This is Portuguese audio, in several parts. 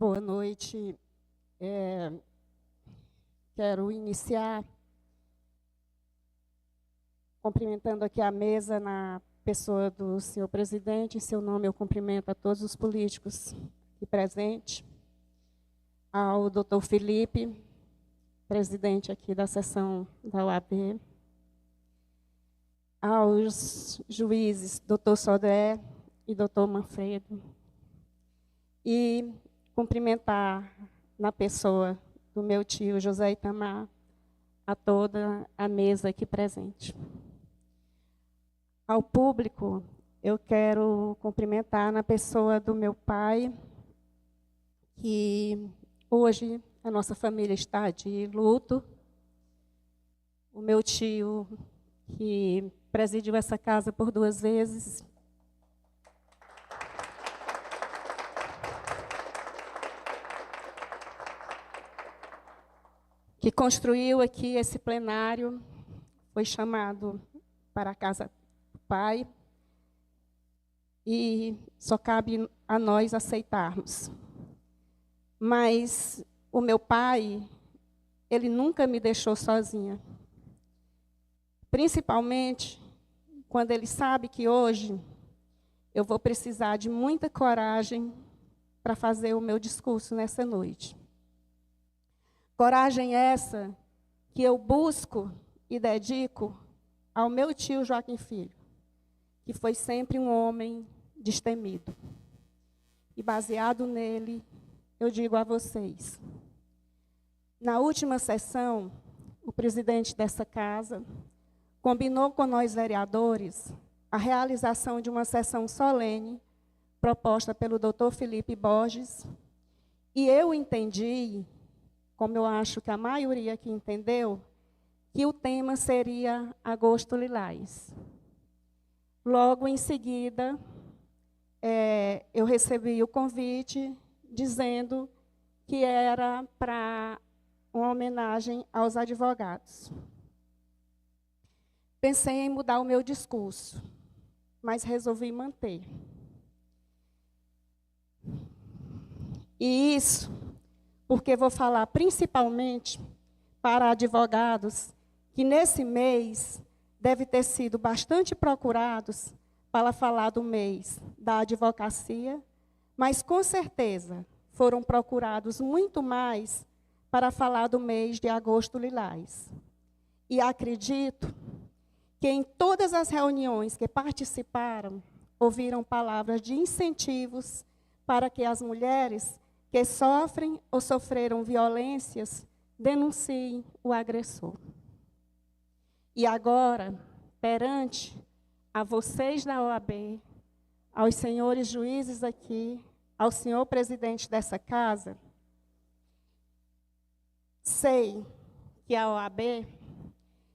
Boa noite. Quero iniciar cumprimentando aqui a mesa na pessoa do senhor presidente. Em seu nome, eu cumprimento a todos os políticos aqui presentes. Ao doutor Felipe, presidente aqui da sessão da OAB. Aos juízes, doutor Sodré e doutor Manfredo. E cumprimentar na pessoa do meu tio José Itamar, a toda a mesa aqui presente. Ao público, eu quero cumprimentar na pessoa do meu pai, que hoje a nossa família está de luto. O meu tio, que presidiu essa casa por 2 vezes, que construiu aqui esse plenário, foi chamado para a casa do pai, e só cabe a nós aceitarmos. Mas o meu pai, ele nunca me deixou sozinha. Principalmente quando ele sabe que hoje eu vou precisar de muita coragem para fazer o meu discurso nessa noite. Coragem essa que eu busco e dedico ao meu tio Joaquim Filho, que foi sempre um homem destemido. E baseado nele, eu digo a vocês, na última sessão, o presidente dessa casa combinou com nós vereadores a realização de uma sessão solene proposta pelo doutor Felipe Borges, e eu entendi, como eu acho que a maioria aqui entendeu, que o tema seria Agosto Lilás. Logo em seguida, eu recebi o convite dizendo que era para uma homenagem aos advogados. Pensei em mudar o meu discurso, mas resolvi manter. E isso porque vou falar principalmente para advogados que nesse mês devem ter sido bastante procurados para falar do mês da advocacia, mas com certeza foram procurados muito mais para falar do mês de Agosto Lilás. E acredito que em todas as reuniões que participaram, ouviram palavras de incentivos para que as mulheres que sofrem ou sofreram violências denunciem o agressor. E agora, perante a vocês da OAB, aos senhores juízes aqui, ao senhor presidente dessa casa, sei que a OAB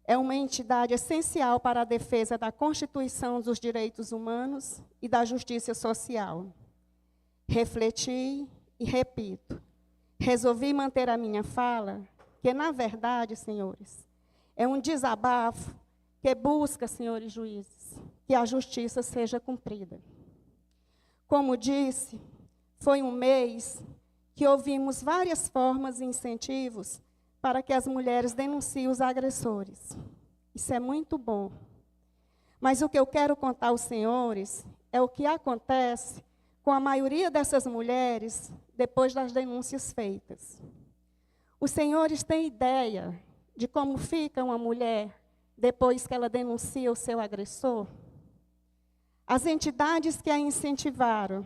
é uma entidade essencial para a defesa da Constituição dos Direitos Humanos e da Justiça Social. Refleti e repito, resolvi manter a minha fala, que na verdade, senhores, é um desabafo que busca, senhores juízes, que a justiça seja cumprida. Como disse, foi um mês que ouvimos várias formas e incentivos para que as mulheres denunciem os agressores. Isso é muito bom. Mas o que eu quero contar aos senhores é o que acontece com a maioria dessas mulheres depois das denúncias feitas. Os senhores têm ideia de como fica uma mulher depois que ela denuncia o seu agressor? As entidades que a incentivaram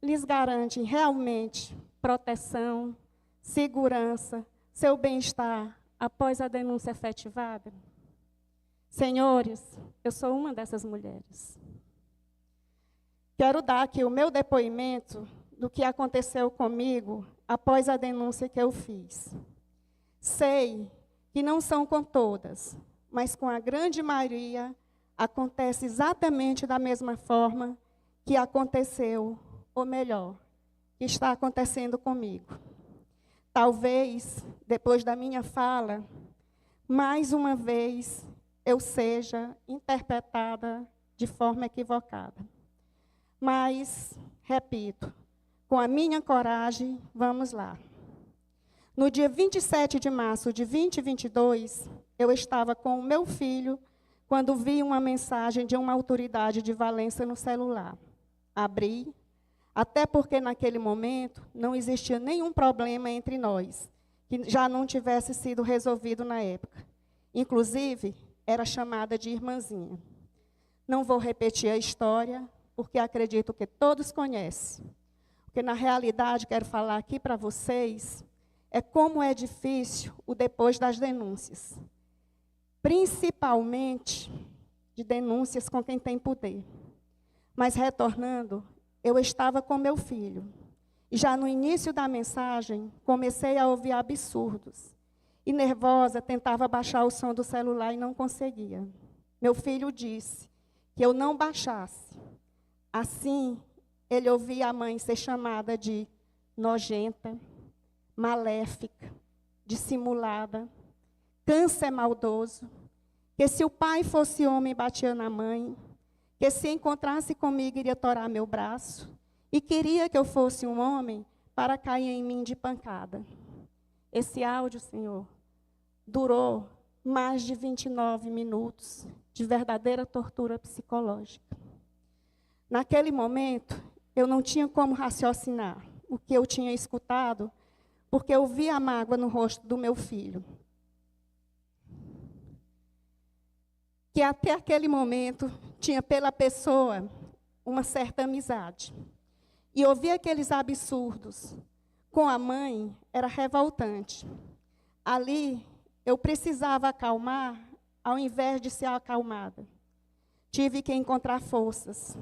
lhes garantem realmente proteção, segurança, seu bem-estar após a denúncia efetivada? Senhores, eu sou uma dessas mulheres. Quero dar aqui o meu depoimento do que aconteceu comigo após a denúncia que eu fiz. Sei que não são com todas, mas com a grande maioria acontece exatamente da mesma forma que aconteceu, ou melhor, que está acontecendo comigo. Talvez, depois da minha fala, mais uma vez eu seja interpretada de forma equivocada. Mas, repito, Com a minha coragem, vamos lá. No dia 27 de março de 2022, eu estava com o meu filho quando vi uma mensagem de uma autoridade de Valença no celular. Abri, até porque naquele momento não existia nenhum problema entre nós, que já não tivesse sido resolvido na época. Inclusive, era chamada de irmãzinha. Não vou repetir a história, porque acredito que todos conhecem. Porque, na realidade, quero falar aqui para vocês, é como é difícil o depois das denúncias. Principalmente de denúncias com quem tem poder. Mas, retornando, eu estava com meu filho. E já no início da mensagem, comecei a ouvir absurdos. E nervosa, tentava baixar o som do celular e não conseguia. Meu filho disse que eu não baixasse. Assim, ele ouvia a mãe ser chamada de nojenta, maléfica, dissimulada, câncer maldoso, que se o pai fosse homem, batia na mãe, que se encontrasse comigo, iria torar meu braço, e queria que eu fosse um homem para cair em mim de pancada. Esse áudio, Senhor, durou mais de 29 minutos de verdadeira tortura psicológica. Naquele momento, eu não tinha como raciocinar o que eu tinha escutado, porque eu vi a mágoa no rosto do meu filho. Que até aquele momento tinha pela pessoa uma certa amizade. E ouvir aqueles absurdos com a mãe era revoltante. Ali, eu precisava acalmar, ao invés de ser acalmada. Tive que encontrar forças.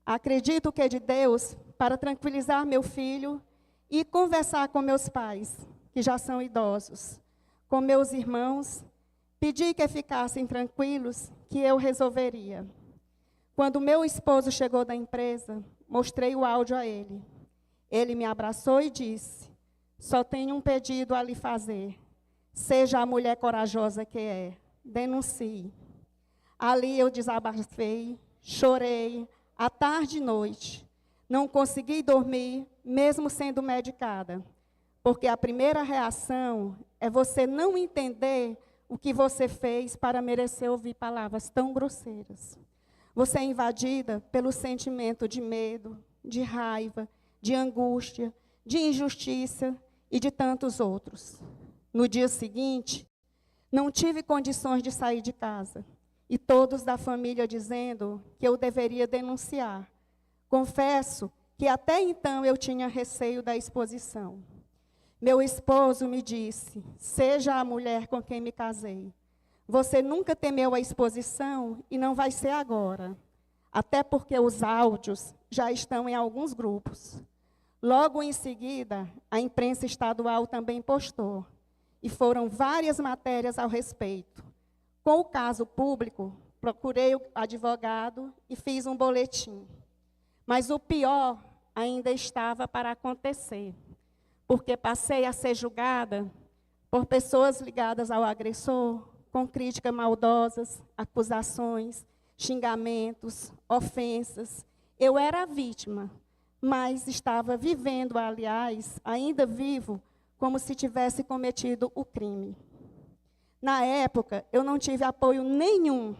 Acredito que é de Deus para tranquilizar meu filho e conversar com meus pais, que já são idosos, com meus irmãos, pedi que ficassem tranquilos, que eu resolveria. Quando meu esposo chegou da empresa, mostrei o áudio a ele. Ele me abraçou e disse, só tenho um pedido a lhe fazer. Seja a mulher corajosa que é, denuncie. Ali eu desabafei, chorei, à tarde e noite. Não consegui dormir, mesmo sendo medicada. Porque a primeira reação é você não entender o que você fez para merecer ouvir palavras tão grosseiras. Você é invadida pelo sentimento de medo, de raiva, de angústia, de injustiça e de tantos outros. No dia seguinte, não tive condições de sair de casa. E todos da família dizendo que eu deveria denunciar. Confesso que até então eu tinha receio da exposição. Meu esposo me disse, seja a mulher com quem me casei. Você nunca temeu a exposição e não vai ser agora. Até porque os áudios já estão em alguns grupos. Logo em seguida, a imprensa estadual também postou. E foram várias matérias ao respeito. Com o caso público, procurei o advogado e fiz um boletim. Mas o pior ainda estava para acontecer. Porque passei a ser julgada por pessoas ligadas ao agressor, com críticas maldosas, acusações, xingamentos, ofensas. Eu era a vítima, mas estava vivendo, aliás, ainda vivo, como se tivesse cometido o crime. Na época, eu não tive apoio nenhum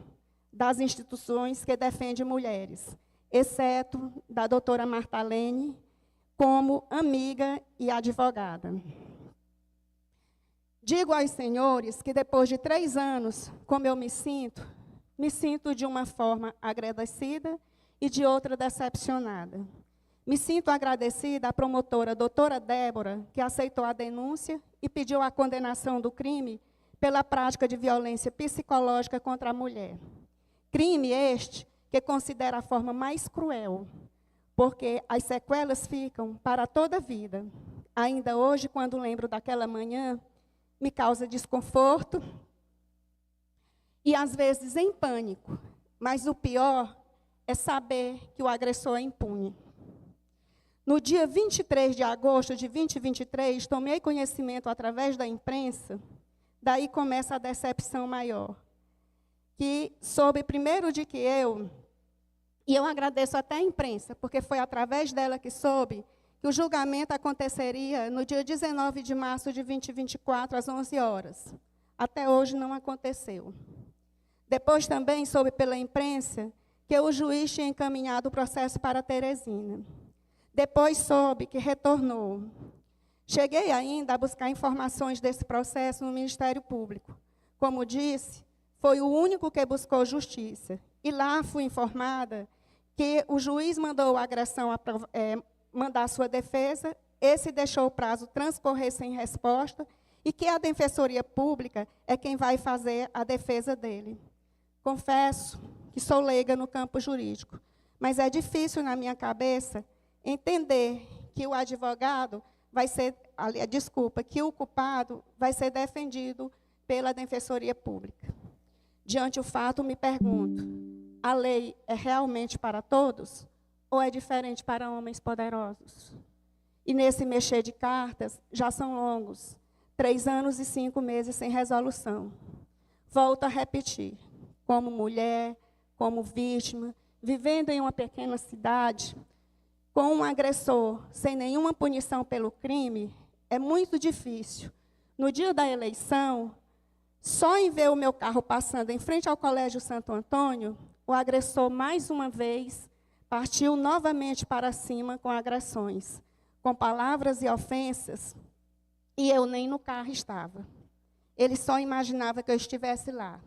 das instituições que defendem mulheres, exceto da doutora Martalene, como amiga e advogada. Digo aos senhores que depois de 3 anos, como eu me sinto de uma forma agradecida e de outra decepcionada. Me sinto agradecida à promotora doutora Débora, que aceitou a denúncia e pediu a condenação do crime pela prática de violência psicológica contra a mulher. Crime este que considera a forma mais cruel, porque as sequelas ficam para toda a vida. Ainda hoje, quando lembro daquela manhã, me causa desconforto e, às vezes, em pânico. Mas o pior é saber que o agressor é impune. No dia 23 de agosto de 2023, tomei conhecimento através da imprensa, daí começa a decepção maior, que soube primeiro de que e eu agradeço até a imprensa, porque foi através dela que soube que o julgamento aconteceria no dia 19 de março de 2024, às 11 horas. Até hoje não aconteceu. Depois também soube pela imprensa que o juiz tinha encaminhado o processo para Teresina. Depois soube que retornou. Cheguei ainda a buscar informações desse processo no Ministério Público. Como disse, foi o único que buscou justiça. E lá fui informada que o juiz mandou o agressão mandar sua defesa, esse deixou o prazo transcorrer sem resposta, e que a Defensoria Pública é quem vai fazer a defesa dele. Confesso que sou leiga no campo jurídico, mas é difícil na minha cabeça entender que o advogado vai ser, que o culpado vai ser defendido pela Defensoria Pública. Diante do fato, me pergunto, a lei é realmente para todos ou é diferente para homens poderosos? E nesse mexer de cartas, já são longos, 3 anos e 5 meses sem resolução. Volto a repetir, como mulher, como vítima, vivendo em uma pequena cidade, com um agressor sem nenhuma punição pelo crime, é muito difícil. No dia da eleição, só em ver o meu carro passando em frente ao Colégio Santo Antônio, o agressor, mais uma vez, partiu novamente para cima com agressões, com palavras e ofensas, e eu nem no carro estava. Ele só imaginava que eu estivesse lá.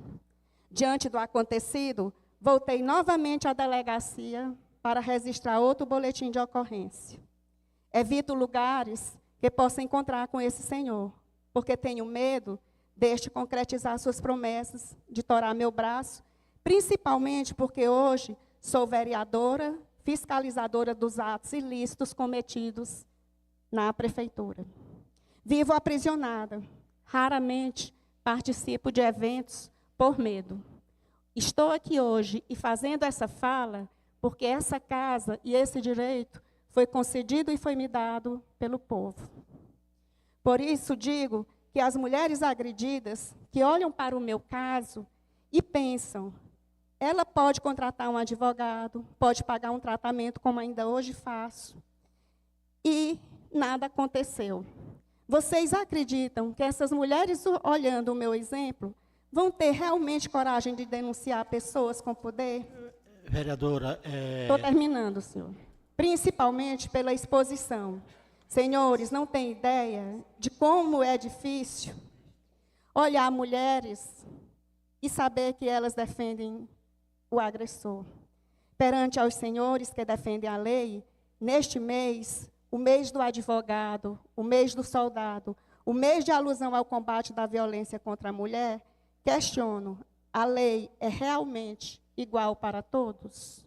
Diante do acontecido, voltei novamente à delegacia para registrar outro boletim de ocorrência. Evito lugares que possa encontrar com esse senhor, porque tenho medo deste concretizar suas promessas, de torar meu braço, principalmente porque hoje sou vereadora, fiscalizadora dos atos ilícitos cometidos na prefeitura. Vivo aprisionada, raramente participo de eventos por medo. Estou aqui hoje e fazendo essa fala porque essa casa e esse direito foi concedido e foi me dado pelo povo. Por isso digo que as mulheres agredidas que olham para o meu caso e pensam, ela pode contratar um advogado, pode pagar um tratamento como ainda hoje faço, e nada aconteceu. Vocês acreditam que essas mulheres, olhando o meu exemplo, vão ter realmente coragem de denunciar pessoas com poder? Vereadora, Estou terminando, senhor. Principalmente pela exposição. Senhores, não têm ideia de como é difícil olhar mulheres e saber que elas defendem o agressor. Perante aos senhores que defendem a lei, neste mês, o mês do advogado, o mês do soldado, o mês de alusão ao combate da violência contra a mulher, questiono, a lei é realmente igual para todos?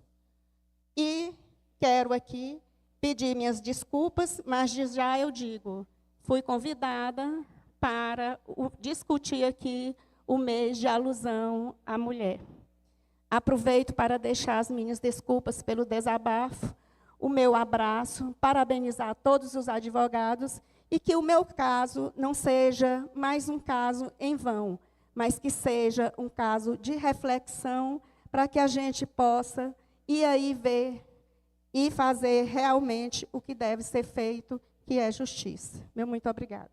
E quero aqui pedir minhas desculpas, mas já eu digo, fui convidada para discutir aqui o mês de alusão à mulher. Aproveito para deixar as minhas desculpas pelo desabafo, o meu abraço, parabenizar todos os advogados e que o meu caso não seja mais um caso em vão, mas que seja um caso de reflexão para que a gente possa ir aí ver e fazer realmente o que deve ser feito, que é justiça. Meu muito obrigada.